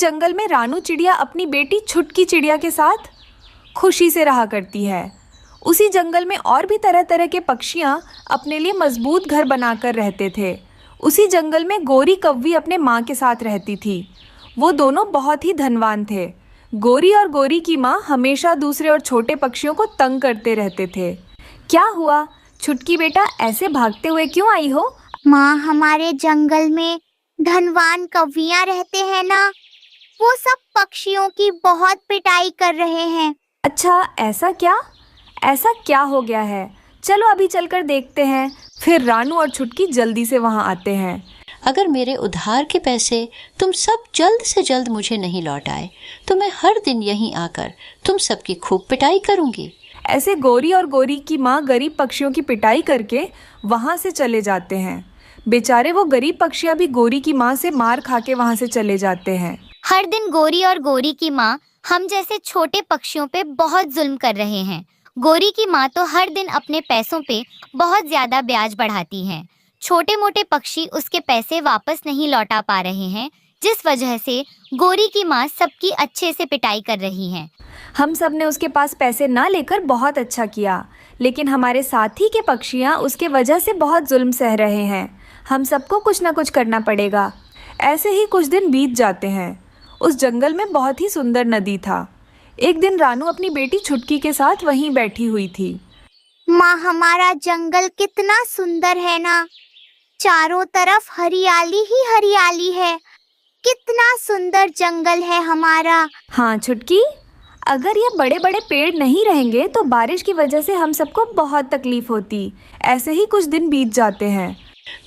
जंगल में रानू चिड़िया अपनी बेटी छुटकी चिड़िया के साथ खुशी से रहा करती है। उसी जंगल में और भी तरह तरह के पक्षियाँ अपने लिए मजबूत घर बनाकर रहते थे। उसी जंगल में गोरी कौवी अपने माँ के साथ रहती थी। वो दोनों बहुत ही धनवान थे। गोरी और गोरी की माँ हमेशा दूसरे और छोटे पक्षियों को तंग करते रहते थे। क्या हुआ छुटकी बेटा, ऐसे भागते हुए क्यों आई हो? माँ, हमारे जंगल में धनवान कौवियाँ रहते हैं ना, वो सब पक्षियों की बहुत पिटाई कर रहे हैं। अच्छा, ऐसा क्या हो गया है? चलो अभी चलकर देखते हैं। फिर रानू और छुटकी जल्दी से वहाँ आते हैं। अगर मेरे उधार के पैसे तुम सब जल्द से जल्द मुझे नहीं लौटाए तो मैं हर दिन यहीं आकर तुम सबकी खूब पिटाई करूंगी। ऐसे गोरी और गोरी की माँ गरीब पक्षियों की पिटाई करके वहाँ से चले जाते हैं। बेचारे वो गरीब पक्षियाँ भी गोरी की माँ से मार खा के वहाँ से चले जाते हैं। हर दिन गोरी और गोरी की माँ हम जैसे छोटे पक्षियों पे बहुत जुल्म कर रहे हैं। गोरी की माँ तो हर दिन अपने पैसों पे बहुत ज्यादा ब्याज बढ़ाती है। छोटे मोटे पक्षी उसके पैसे वापस नहीं लौटा पा रहे हैं, जिस वजह से गोरी की माँ सबकी अच्छे से पिटाई कर रही है। हम सब ने उसके पास पैसे ना लेकर बहुत अच्छा किया, लेकिन हमारे साथी के पक्षियाँ उसके वजह से बहुत जुल्म सह रहे हैं। हम सबको कुछ ना कुछ करना पड़ेगा। ऐसे ही कुछ दिन बीत जाते हैं। उस जंगल में बहुत ही सुंदर नदी था। एक दिन रानू अपनी बेटी छुटकी के साथ वहीं बैठी हुई थी। माँ, हमारा जंगल कितना सुंदर है ना, चारों तरफ हरियाली ही हरियाली है। कितना सुंदर जंगल है हमारा। हाँ छुटकी, अगर ये बड़े बड़े पेड़ नहीं रहेंगे तो बारिश की वजह से हम सबको बहुत तकलीफ होती। ऐसे ही कुछ दिन बीत जाते हैं।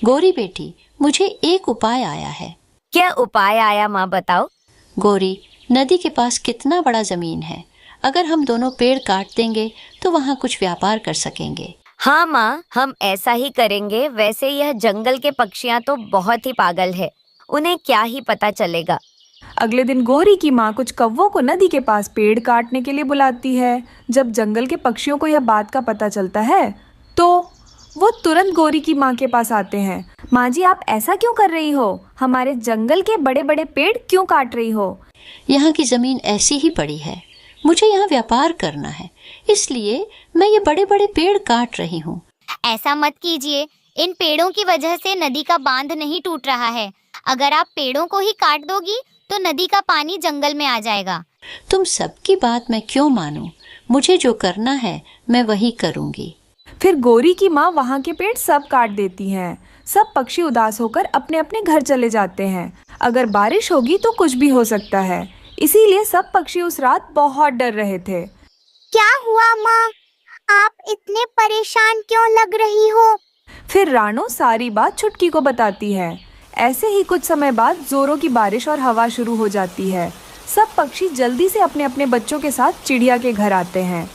गोरी बेटी, मुझे एक उपाय आया है। क्या उपाय आया माँ, बताओ। गोरी, नदी के पास कितना बड़ा जमीन है। अगर हम दोनों पेड़ काट देंगे तो वहाँ कुछ व्यापार कर सकेंगे। हाँ माँ, हम ऐसा ही करेंगे। वैसे यह जंगल के पक्षियाँ तो बहुत ही पागल है, उन्हें क्या ही पता चलेगा। अगले दिन गोरी की माँ कुछ कौवों को नदी के पास पेड़ काटने के लिए बुलाती है। जब जंगल के पक्षियों को यह बात का पता चलता है तो वो तुरंत गोरी की माँ के पास आते हैं। माँ जी, आप ऐसा क्यों कर रही हो? हमारे जंगल के बड़े बड़े पेड़ क्यों काट रही हो? यहाँ की जमीन ऐसी ही पड़ी है, मुझे यहाँ व्यापार करना है, इसलिए मैं ये बड़े बड़े पेड़ काट रही हूँ। ऐसा मत कीजिए, इन पेड़ों की वजह से नदी का बांध नहीं टूट रहा है। अगर आप पेड़ों को ही काट दोगी तो नदी का पानी जंगल में आ जाएगा। तुम सबकी बात मैं क्यों मानूं? मुझे जो करना है मैं वही करूँगी। फिर गोरी की माँ वहाँ के पेड़ सब काट देती हैं। सब पक्षी उदास होकर अपने अपने घर चले जाते हैं। अगर बारिश होगी तो कुछ भी हो सकता है, इसीलिए सब पक्षी उस रात बहुत डर रहे थे। क्या हुआ माँ, आप इतने परेशान क्यों लग रही हो? फिर रानू सारी बात छुटकी को बताती है। ऐसे ही कुछ समय बाद जोरों की बारिश और हवा शुरू हो जाती है। सब पक्षी जल्दी से अपने अपने बच्चों के साथ चिड़िया के घर आते हैं।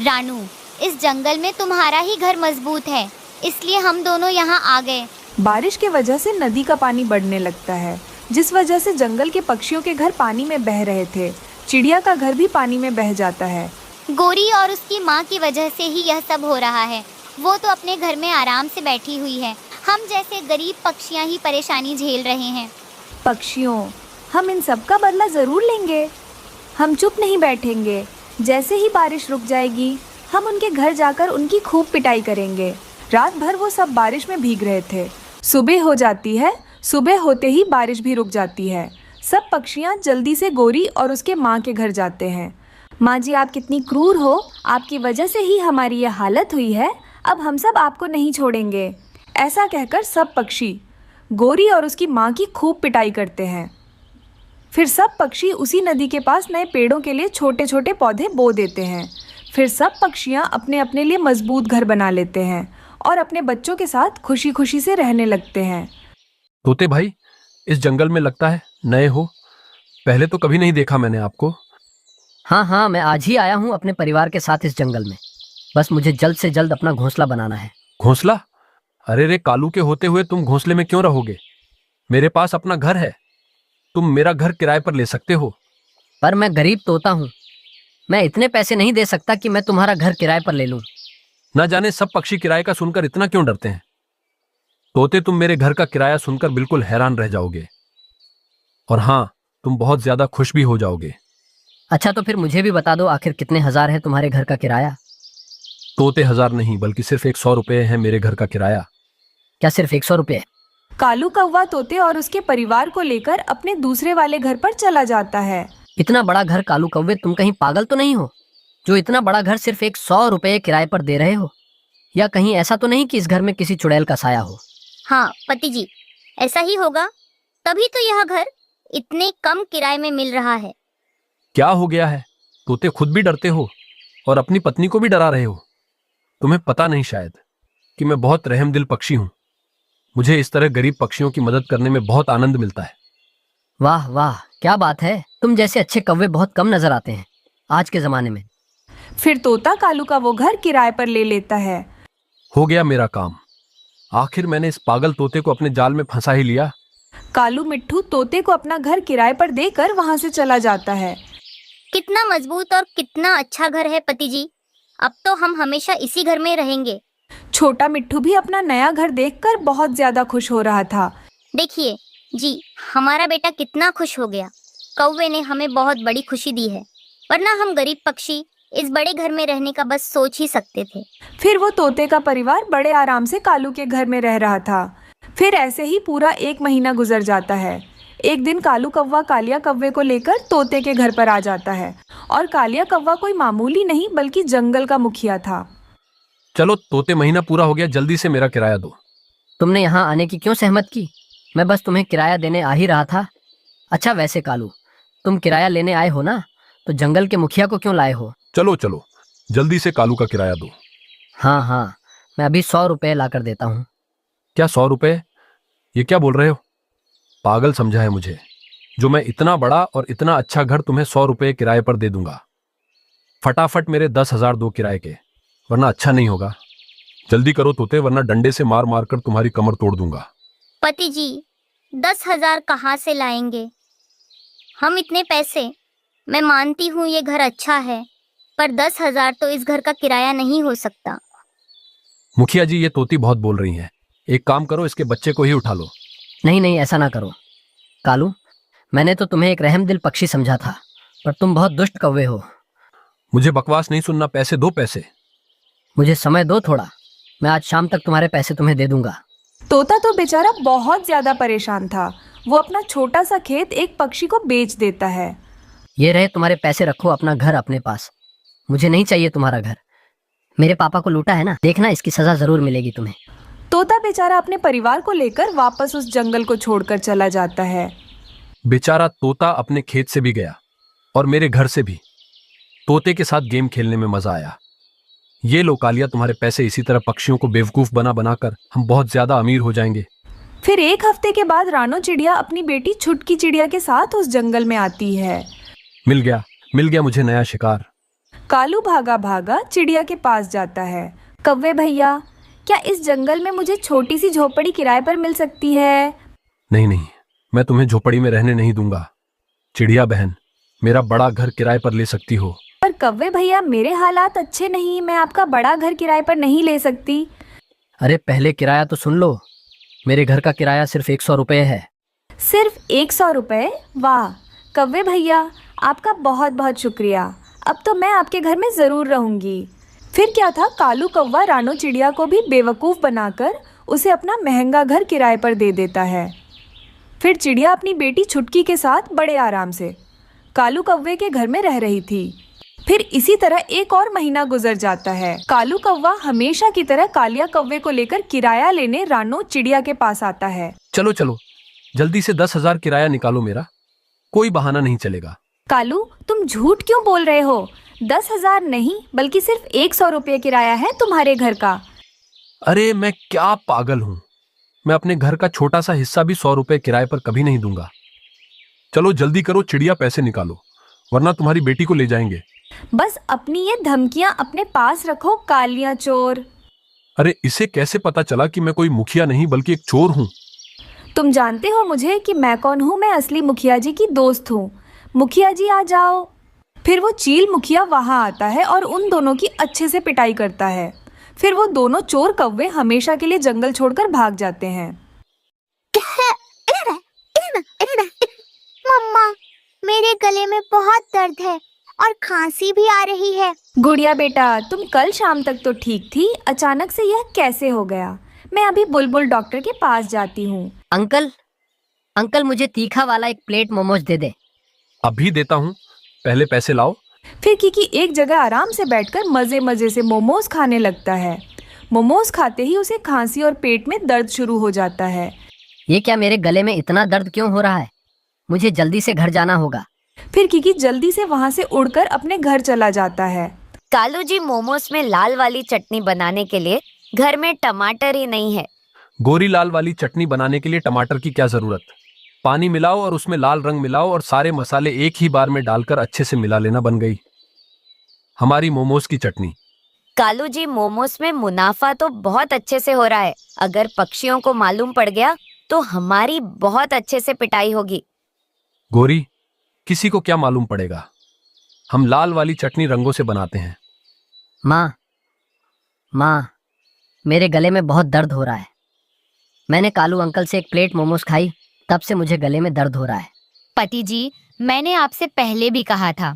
रानू, इस जंगल में तुम्हारा ही घर मजबूत है, इसलिए हम दोनों यहाँ आ गए। बारिश के वजह से नदी का पानी बढ़ने लगता है, जिस वजह से जंगल के पक्षियों के घर पानी में बह रहे थे। चिड़िया का घर भी पानी में बह जाता है। गोरी और उसकी माँ की वजह से ही यह सब हो रहा है। वो तो अपने घर में आराम से बैठी हुई है, हम जैसे गरीब पक्षियाँ ही परेशानी झेल रहे हैं। पक्षियों, हम इन सब का बदला जरूर लेंगे। हम चुप नहीं बैठेंगे। जैसे ही बारिश रुक जाएगी हम उनके घर जाकर उनकी खूब पिटाई करेंगे। रात भर वो सब बारिश में भीग रहे थे। सुबह हो जाती है। सुबह होते ही बारिश भी रुक जाती है। सब पक्षियाँ जल्दी से गोरी और उसके माँ के घर जाते हैं। माँ जी, आप कितनी क्रूर हो, आपकी वजह से ही हमारी यह हालत हुई है। अब हम सब आपको नहीं छोड़ेंगे। ऐसा कहकर सब पक्षी गोरी और उसकी माँ की खूब पिटाई करते हैं। फिर सब पक्षी उसी नदी के पास नए पेड़ों के लिए छोटे छोटे पौधे बो देते हैं। फिर सब पक्षियाँ अपने अपने लिए मजबूत घर बना लेते हैं और अपने बच्चों के साथ खुशी खुशी से रहने लगते हैं। तोते भाई, इस जंगल में लगता है नए हो। पहले तो कभी नहीं देखा मैंने आपको। हाँ, मैं आज ही आया हूँ अपने परिवार के साथ इस जंगल में। बस मुझे जल्द से जल्द अपना घोंसला बनाना है। घोंसला? अरे रे, कालू के होते हुए तुम घोंसले में क्यों रहोगे? मेरे पास अपना घर है, तुम मेरा घर किराए पर ले सकते हो। पर मैं गरीब तोता हूँ, मैं इतने पैसे नहीं दे सकता कि मैं तुम्हारा घर किराए पर ले लूँ। ना जाने सब पक्षी किराए का सुनकर इतना क्यों डरते हैं। तोते, तुम मेरे घर का किराया सुनकर बिल्कुल हैरान रह जाओगे। और हाँ, तुम बहुत ज्यादा खुश भी हो जाओगे। अच्छा तो फिर मुझे भी बता दो, आखिर कितने हजार है तुम्हारे घर का किराया? तोते 1000 नहीं बल्कि सिर्फ 100 रुपये है मेरे घर का किराया। क्या सिर्फ 100 रुपये? कालू कौवा तोते और उसके परिवार को लेकर अपने दूसरे वाले घर पर चला जाता है। इतना बड़ा घर कालू कौवे, तुम कहीं पागल तो नहीं हो जो इतना बड़ा घर सिर्फ 100 रुपये किराए पर दे रहे हो? या कहीं ऐसा तो नहीं कि इस घर में किसी चुड़ैल का साया हो? हाँ पति जी, ऐसा ही होगा, तभी तो यह घर इतने कम किराए में मिल रहा है। क्या हो गया है? तोते खुद भी डरते हो और अपनी पत्नी को भी डरा रहे हो। तुम्हें पता नहीं शायद कि मैं बहुत रहमदिल पक्षी हूं। मुझे इस तरह गरीब पक्षियों की मदद करने में बहुत आनंद मिलता है। वाह वाह, क्या बात है, तुम जैसे अच्छे कौवे बहुत कम नजर आते हैं आज के जमाने में। फिर तोता कालू का वो घर किराए पर ले लेता है। हो गया मेरा काम। आखिर मैंने इस पागल तोते को अपने जाल में फंसा ही लिया। कालू मिट्ठू तोते को अपना घर किराए पर देकर वहां से चला जाता है। कितना मजबूत और कितना अच्छा घर है पति जी, अब तो हम हमेशा इसी घर में रहेंगे। छोटा मिट्ठू भी अपना नया घर देखकर बहुत ज्यादा खुश हो रहा था। देखिए जी, हमारा बेटा कितना खुश हो गया। कौवे ने हमें बहुत बड़ी खुशी दी है, वरना हम गरीब पक्षी इस बड़े घर में रहने का बस सोच ही सकते थे। फिर वो तोते का परिवार बड़े आराम से कालू के घर में रह रहा था। फिर ऐसे ही पूरा 1 महीना गुजर जाता है। एक दिन कालू कौवा कालिया कौवे को लेकर तोते के घर पर आ जाता है और कालिया कौवा कोई मामूली नहीं बल्कि जंगल का मुखिया था। चलो तोते, महीना पूरा हो गया, जल्दी से मेरा किराया दो। तुमने यहाँ आने की क्यों सहमत की? मैं बस तुम्हें किराया देने आ ही रहा था। अच्छा वैसे कालू, तुम किराया लेने आए हो ना, तो जंगल के मुखिया को क्यों लाए हो? चलो चलो, जल्दी से कालू का किराया दो। हाँ हाँ, मैं अभी 100 रुपये ला कर देता हूँ। क्या 100 रुपये? ये क्या बोल रहे हो? पागल समझा है मुझे, जो मैं इतना बड़ा और इतना अच्छा घर तुम्हें 100 रुपये किराए पर दे दूंगा। फटाफट मेरे 10,000 दो किराए के, वरना अच्छा नहीं होगा। जल्दी करो तोते, वरना डंडे से मार मार कर तुम्हारी कमर तोड़ दूंगा। पति जी, 10,000 कहाँ से लाएंगे हम इतने पैसे? मैं मानती हूँ ये घर अच्छा है, पर 10,000 तो इस घर का किराया नहीं हो सकता। मुखिया जी, ये तोती बहुत बोल रही हैं। एक काम करो, इसके बच्चे को ही उठा लो। नहीं नहीं, ऐसा ना करो कालू, मैंने तो तुम्हें एक रहमदिल पक्षी समझा था, पर तुम बहुत दुष्ट कौवे हो। मुझे बकवास नहीं सुनना, पैसे दो पैसे। मुझे समय दो थोड़ा, मैं आज शाम तक तुम्हारे पैसे तुम्हें दे दूंगा। तोता तो बेचारा बहुत ज्यादा परेशान था। वो अपना छोटा सा खेत एक पक्षी को बेच देता है। ये रहे तुम्हारे पैसे, रखो अपना घर अपने पास। मुझे नहीं चाहिए तुम्हारा घर। मेरे पापा को लूटा है ना, देखना इसकी सजा जरूर मिलेगी तुम्हें। तोता बेचारा अपने परिवार को लेकर वापस उस जंगल को छोड़कर चला जाता है। बेचारा तोता अपने खेत से भी गया और मेरे घर से भी। तोते के साथ गेम खेलने में मजा आया। ये लो कालिया, तुम्हारे पैसे। इसी तरह पक्षियों को बेवकूफ बना बनाकर हम बहुत ज्यादा अमीर हो जाएंगे। फिर 1 हफ्ते के बाद रानो चिड़िया अपनी बेटी छुटकी चिड़िया के साथ उस जंगल में आती है। मिल गया मुझे नया शिकार। कालू भागा भागा चिड़िया के पास जाता है। कौवे भैया, क्या इस जंगल में मुझे छोटी सी झोपड़ी किराए पर मिल सकती है? नहीं, मैं तुम्हें झोपड़ी में रहने नहीं दूंगा। चिड़िया बहन, मेरा बड़ा घर किराए पर ले सकती हो। पर कौवे भैया, मेरे हालात अच्छे नहीं, मैं आपका बड़ा घर किराए पर नहीं ले सकती। अरे पहले किराया तो सुन लो। मेरे घर का किराया सिर्फ 100 रुपये है। सिर्फ 100 रुपये? वाह कौवे भैया, आपका बहुत बहुत शुक्रिया। अब तो मैं आपके घर में ज़रूर रहूंगी। फिर क्या था, कालू कौवा रानो चिड़िया को भी बेवकूफ़ बनाकर उसे अपना महंगा घर किराए पर दे देता है। फिर चिड़िया अपनी बेटी छुटकी के साथ बड़े आराम से कालू कौवे के घर में रह रही थी। फिर इसी तरह 1 और महीना गुजर जाता है। कालू कौवा हमेशा की तरह कालिया कौवे को लेकर किराया लेने रानो चिड़िया के पास आता है। चलो जल्दी से 10,000 किराया निकालो मेरा, कोई बहाना नहीं चलेगा। कालू, तुम झूठ क्यों बोल रहे हो? 10,000 नहीं बल्कि सिर्फ 100 रुपये किराया है तुम्हारे घर का। अरे मैं क्या पागल हूँ, मैं अपने घर का छोटा सा हिस्सा भी 100 रुपये किराए पर कभी नहीं दूंगा। चलो जल्दी करो चिड़िया, पैसे निकालो, वरना तुम्हारी बेटी को ले जाएंगे। बस अपनी ये धमकियां अपने पास रखो कालिया चोर। अरे इसे कैसे पता चला कि मैं कोई मुखिया नहीं बल्कि एक चोर हूँ? तुम जानते हो मुझे कि मैं कौन हूँ? मैं असली मुखिया जी की दोस्त हूँ। मुखिया जी आ जाओ। फिर वो चील मुखिया वहाँ आता है और उन दोनों की अच्छे से पिटाई करता है। फिर वो दोनों चोर कौवे हमेशा के लिए जंगल छोड़कर भाग जाते हैं। मम्मा, गले में बहुत दर्द है और खांसी भी आ रही है। गुड़िया बेटा, तुम कल शाम तक तो ठीक थी, अचानक से यह कैसे हो गया? मैं अभी बुलबुल डॉक्टर के पास जाती हूँ। अंकल, अंकल मुझे तीखा वाला एक प्लेट मोमोज दे दे। अभी देता हूँ, पहले पैसे लाओ। फिर किकी एक जगह आराम से बैठकर मजे मजे से मोमोज खाने लगता है। मोमोज खाते ही उसे खांसी और पेट में दर्द शुरू हो जाता है। ये क्या, मेरे गले में इतना दर्द क्यों हो रहा है? मुझे जल्दी से घर जाना होगा। फिर किकी जल्दी से वहाँ से उड़कर अपने घर चला जाता है। कालू जी, मोमोज में लाल वाली चटनी बनाने के लिए घर में टमाटर ही नहीं है। गोरी, लाल वाली चटनी बनाने के लिए टमाटर की क्या जरूरत? पानी मिलाओ और उसमें लाल रंग मिलाओ और सारे मसाले एक ही बार में डालकर अच्छे से मिला लेना, बन गई हमारी मोमोज की चटनी। कालू जी, मोमोज में मुनाफा तो बहुत अच्छे से हो रहा है। अगर पक्षियों को मालूम पड़ गया तो हमारी बहुत अच्छे से पिटाई होगी। गोरी, किसी को क्या मालूम पड़ेगा? हम लाल वाली चटनी रंगों से बनाते हैं। माँ, मेरे गले में बहुत दर्द हो रहा है। मैंने कालू अंकल से एक प्लेट मोमोज खाई, तब से मुझे गले में दर्द हो रहा है। पति जी, मैंने आपसे पहले भी कहा था,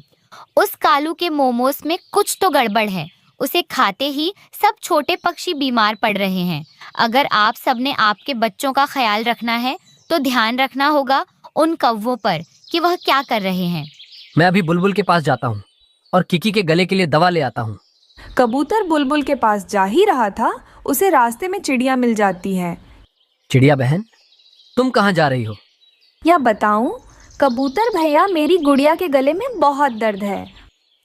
उस कालू के मोमोज में कुछ तो गड़बड़ है। उसे खाते ही सब छोटे पक्षी बीमार पड़ रहे हैं। अगर आप सबने आपके बच्चों का ख्याल रखना है तो ध्यान रखना होगा उन कौवों पर कि वह क्या कर रहे हैं। मैं अभी बुलबुल के पास जाता हूँ और किकी के गले के लिए दवा ले आता हूँ। कबूतर बुलबुल के पास जा ही रहा था, उसे रास्ते में चिड़िया मिल जाती है। चिड़िया बहन, तुम कहाँ जा रही हो? या बताऊं? कबूतर भैया, मेरी गुड़िया के गले में बहुत दर्द है।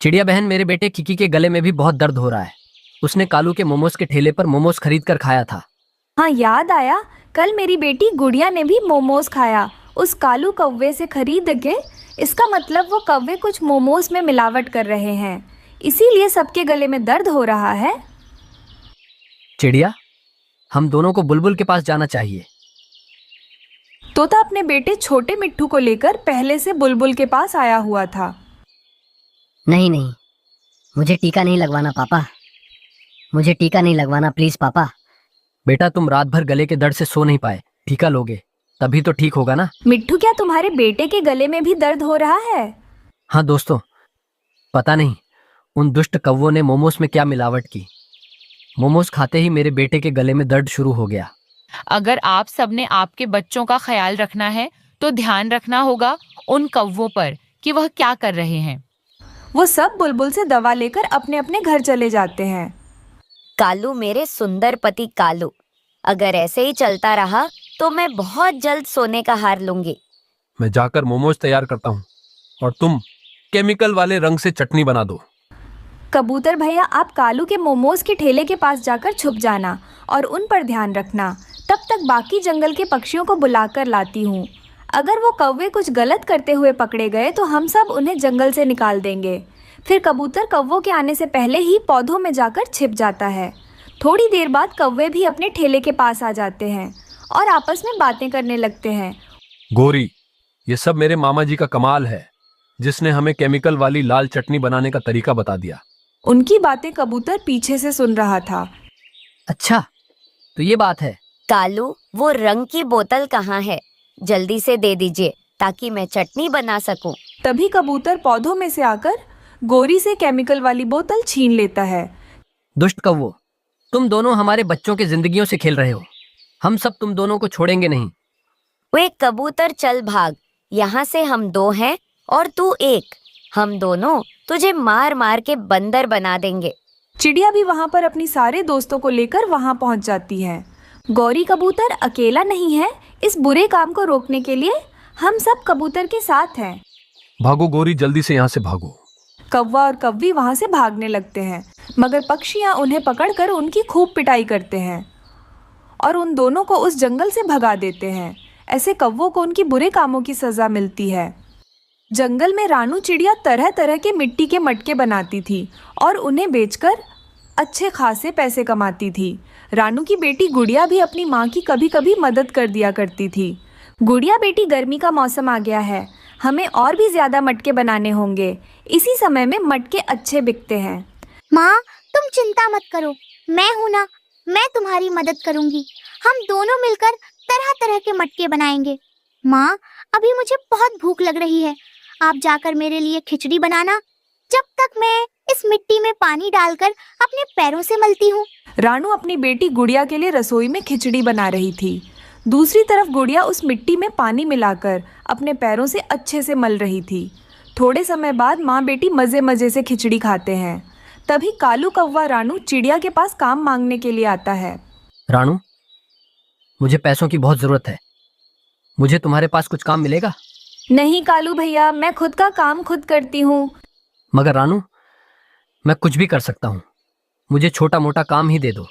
चिड़िया बहन, मेरे बेटे किकी के गले में भी बहुत दर्द हो रहा है। उसने कालू के मोमोज के ठेले पर मोमोज खरीद कर खाया था। हाँ, याद आया, कल मेरी बेटी गुड़िया ने भी मोमोज खाया उस कालू कौवे से खरीद के। इसका मतलब वो कौवे कुछ मोमोज में मिलावट कर रहे हैं, इसीलिए सबके गले में दर्द हो रहा है। चिड़िया, हम दोनों को बुलबुल के पास जाना चाहिए। तोता अपने बेटे छोटे मिट्ठू को लेकर पहले से बुलबुल के पास आया हुआ था। नहीं नहीं, मुझे टीका नहीं लगवाना पापा, मुझे टीका नहीं लगवाना, प्लीज पापा। बेटा, तुम रात भर गले के दर्द से सो नहीं पाए, टीका लोगे तभी तो ठीक होगा ना। मिट्ठू, क्या तुम्हारे बेटे के गले में भी दर्द हो रहा है? हाँ दोस्तों, पता नहीं उन दुष्ट कौवों ने मोमोज में क्या मिलावट की। मोमोज खाते ही मेरे बेटे के गले में दर्द शुरू हो गया। अगर आप सबने आपके बच्चों का ख्याल रखना है तो ध्यान रखना होगा उन कौवों पर कि वह क्या कर रहे हैं। वो सब बुलबुल से दवा लेकर अपने अपने घर चले जाते हैं। कालू, मेरे सुंदर पति कालू, अगर ऐसे ही चलता रहा तो मैं बहुत जल्द सोने का हार लूंगी। मैं जाकर मोमोज तैयार करता हूँ और तुम केमिकल वाले रंग से चटनी बना दो। कबूतर भैया, आप कालू के मोमोज के ठेले के पास जाकर छुप जाना और उन पर ध्यान रखना। तब तक बाकी जंगल के पक्षियों को बुलाकर लाती हूँ। अगर वो कौवे कुछ गलत करते हुए पकड़े गए तो हम सब उन्हें जंगल से निकाल देंगे। फिर कबूतर कौवों के आने से पहले ही पौधों में जाकर छिप जाता है। थोड़ी देर बाद कौवे भी अपने ठेले के पास आ जाते हैं और आपस में बातें करने लगते हैं। गोरी, ये सब मेरे मामा जी का कमाल है, जिसने हमें केमिकल वाली लाल चटनी बनाने का तरीका बता दिया। उनकी बातें कबूतर पीछे से सुन रहा था। अच्छा, तो ये बात है। कालू, वो रंग की बोतल कहाँ है? जल्दी से दे दीजिए ताकि मैं चटनी बना सकूं। तभी कबूतर पौधों में से आकर गोरी से केमिकल वाली बोतल छीन लेता है। दुष्ट कौवो, तुम दोनों हमारे बच्चों की जिंदगियों से खेल रहे हो। हम सब तुम दोनों को छोड़ेंगे नहीं। वे कबूतर, चल भाग, यहाँ से हम दो हैं और तू एक। हम दोनों तुझे मार मार के बंदर बना देंगे। चिड़िया भी वहाँ पर अपनी सारे दोस्तों को लेकर वहाँ पहुँच जाती है। गौरी कबूतर अकेला नहीं है, इस बुरे काम को रोकने के लिए हम सब कबूतर के साथ हैं। भागो गोरी, जल्दी से यहाँ से भागो। कौवा और कौवी वहाँ से भागने लगते हैं, मगर पक्षियाँ उन्हें पकड़कर उनकी खूब पिटाई करते हैं और उन दोनों को उस जंगल से भगा देते हैं। ऐसे कौवों को उनकी बुरे कामों की सजा मिलती है। जंगल में रानू चिड़िया तरह तरह के मिट्टी के मटके बनाती थी और उन्हें बेचकर अच्छे खासे पैसे कमाती थी। रानू की बेटी गुड़िया भी अपनी माँ की कभी कभी मदद कर दिया करती थी। गुड़िया बेटी, गर्मी का मौसम आ गया है, हमें और भी ज्यादा मटके बनाने होंगे। इसी समय में मटके अच्छे बिकते हैं। माँ, तुम चिंता मत करो, मैं हूँ ना, मैं तुम्हारी मदद करूँगी। हम दोनों मिलकर तरह तरह के मटके बनाएंगे। माँ, अभी मुझे बहुत भूख लग रही है, आप जाकर मेरे लिए खिचड़ी बनाना, जब तक मैं इस मिट्टी में पानी डालकर अपने पैरों से मलती हूँ। रानू अपनी बेटी गुड़िया के लिए रसोई में खिचड़ी बना रही थी। दूसरी तरफ गुड़िया उस मिट्टी में पानी मिलाकर अपने पैरों से अच्छे से मल रही थी। थोड़े समय बाद माँ बेटी मज़े मज़े से खिचड़ी खाते हैं। तभी कालू कौवा रानू चिड़िया के पास काम मांगने के लिए आता है। रानू, मुझे पैसों की बहुत ज़रूरत है। मुझे तुम्हारे पास कुछ काम मिलेगा? नहीं कालू भैया, मैं खुद का काम खुद करती हूँ। मगर रानू, मैं कुछ भी कर सकता हूँ। मुझे छोटा मोटा काम ही दे दो।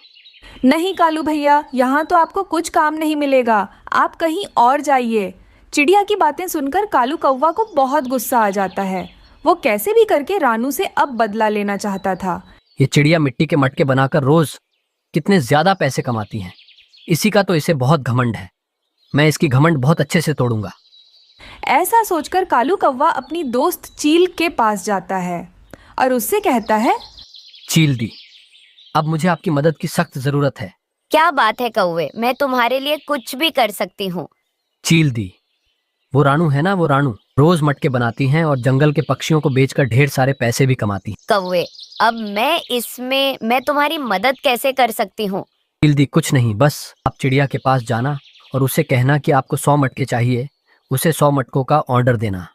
नहीं कालू भैया, यहाँ तो आपको कुछ काम नहीं मिलेगा। आप कहीं और जाइए। चिड़िया की बातें सुनकर कालू कौवा को बहुत गुस्सा आ जाता है। वो कैसे भी करके रानू से अब बदला लेना चाहता था। ये चिड़िया मिट्टी के मटके बनाकर रोज कितने ज्यादा पैसे कमाती हैं। इसी का तो इसे बहुत घमंड है। मैं इसकी घमंड बहुत अच्छे से तोड़ूंगा। ऐसा सोचकर कालू कौवा अपनी दोस्त चील के पास जाता है और उससे कहता है, चील दी, अब मुझे आपकी मदद की सख्त जरूरत है। क्या बात है कौवे, मैं तुम्हारे लिए कुछ भी कर सकती हूँ। चील दी, वो रानू है ना, वो रानू रोज मटके बनाती हैं और जंगल के पक्षियों को बेचकर ढेर सारे पैसे भी कमाती हैं। कौवे, अब मैं तुम्हारी मदद कैसे कर सकती हूँ? चील दी, कुछ नहीं, बस आप चिड़िया के पास जाना और उससे कहना कि आपको 100 मटके चाहिए। उसे 100 मटकों का ऑर्डर देना।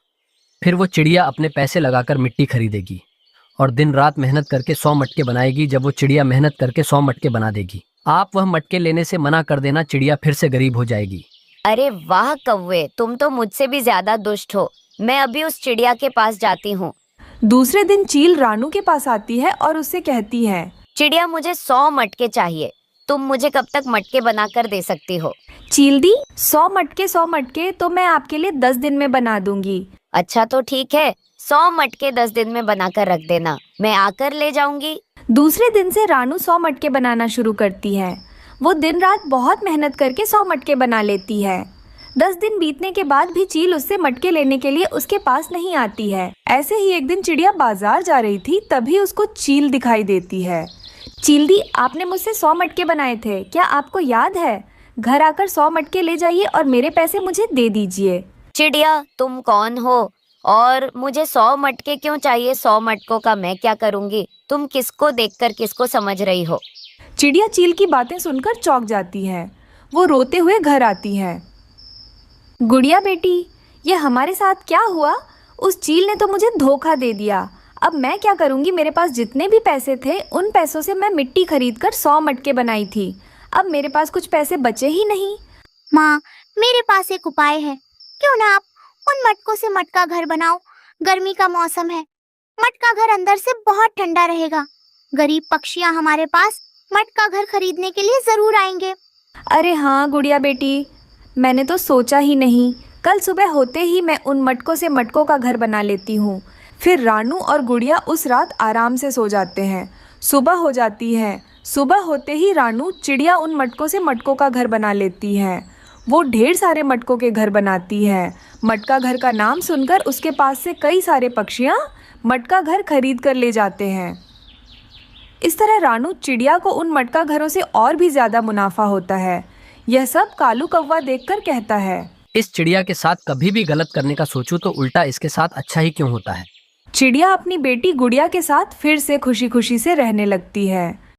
फिर वो चिड़िया अपने पैसे लगाकर मिट्टी खरीदेगी और दिन रात मेहनत करके 100 मटके बनाएगी। जब वो चिड़िया मेहनत करके 100 मटके बना देगी, आप वह मटके लेने से मना कर देना। चिड़िया फिर से गरीब हो जाएगी। अरे वाह कौवे, तुम तो मुझसे भी ज्यादा दुष्ट हो। मैं अभी उस चिड़िया के पास जाती हूँ। दूसरे दिन चील रानू के पास आती है और उससे कहती है, चिड़िया, मुझे 100 मटके चाहिए। तुम मुझे कब तक मटके बनाकर दे सकती हो? चील दी, 100 मटके तो मैं आपके लिए 10 दिन में बना दूंगी। अच्छा तो ठीक है, 100 मटके 10 दिन में बनाकर रख देना, मैं आकर ले जाऊंगी। दूसरे दिन से रानू 100 मटके बनाना शुरू करती है। वो दिन रात बहुत मेहनत करके 100 मटके बना लेती है। 10 दिन बीतने के बाद भी चील उससे मटके लेने के लिए उसके पास नहीं आती है। ऐसे ही एक दिन चिड़िया बाजार जा रही थी, तभी उसको चील दिखाई देती है। चील दी, आपने मुझसे 100 मटके बनाए थे, क्या आपको याद है? घर आकर 100 मटके ले जाइए और मेरे पैसे मुझे दे दीजिए। चिड़िया, तुम कौन हो और मुझे 100 मटके क्यों चाहिए? 100 मटकों का मैं क्या करूंगी? तुम किसको देखकर किसको समझ रही हो? चिड़िया चील की बातें सुनकर चौंक जाती है। वो रोते हुए घर आती है। गुड़िया बेटी, ये हमारे साथ क्या हुआ? उस चील ने तो मुझे धोखा दे दिया। अब मैं क्या करूंगी? मेरे पास जितने भी पैसे थे, उन पैसों से मैं मिट्टी खरीदकर 100 मटके बनाई थी। अब मेरे पास कुछ पैसे बचे ही नहीं। माँ, मेरे पास एक उपाय है। क्यों ना आप उन मटकों से मटका घर बनाओ। गर्मी का मौसम है, मटका घर अंदर से बहुत ठंडा रहेगा। गरीब पक्षियाँ हमारे पास मटका घर खरीदने के लिए जरूर आएंगे। अरे हाँ गुड़िया बेटी, मैंने तो सोचा ही नहीं। कल सुबह होते ही मैं उन मटकों से मटकों का घर बना लेती हूँ। फिर रानू और गुड़िया उस रात आराम से सो जाते हैं। सुबह हो जाती है। सुबह होते ही रानू चिड़िया उन मटकों से मटकों का घर बना लेती है। वो ढेर सारे मटकों के घर बनाती है। मटका घर का नाम सुनकर उसके पास से कई सारे पक्षियाँ मटका घर खरीद कर ले जाते हैं। इस तरह रानू चिड़िया को उन मटका घरों से और भी ज़्यादा मुनाफा होता है। यह सब कालू कौवा देखकर कहता है, इस चिड़िया के साथ कभी भी गलत करने का सोचूं तो उल्टा इसके साथ अच्छा ही क्यों होता है। चिड़िया अपनी बेटी गुड़िया के साथ फिर से खुशी खुशी से रहने लगती है।